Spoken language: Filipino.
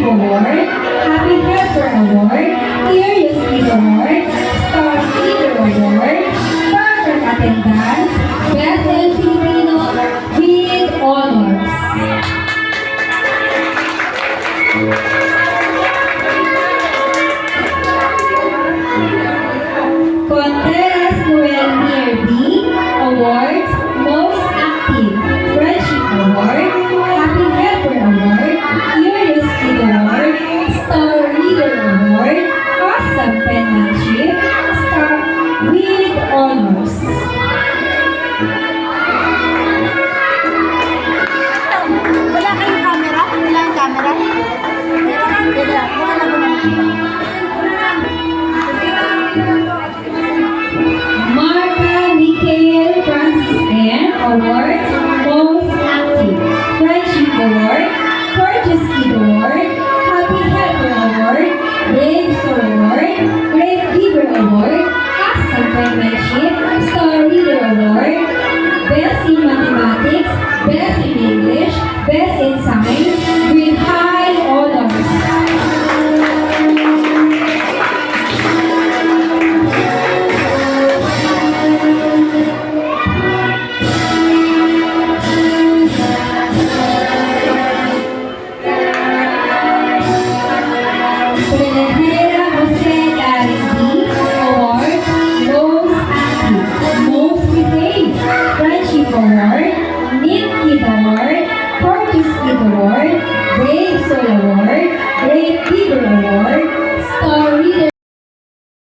Friendship Award, Happy Helper Award, Curious Kid Award, Star Leader Award, Perfect Attendance, Best in Filipino with Honors. Contreras Noel Near B Awards, Most Active, Friendship Award, Happy Helper Award, Curious Kid Award, Star Leader Award, Awesome Penmanship, Star with Honors. Wala kayong camera? Wala yung camera? Wala. Wala ba Martha Michael Francis N. Award, Most Active, Friendship Award, Courageous Kid Award, Happy Helper Award, Brave Soul Award, Great Giver Award, Awesome Penmanship, Star Leader Award, Best in Mathematics, Best in English, Best in Science, with high honors. Pinagera Jose Darity Award, Most Active, Most Behaved, Friendship Award,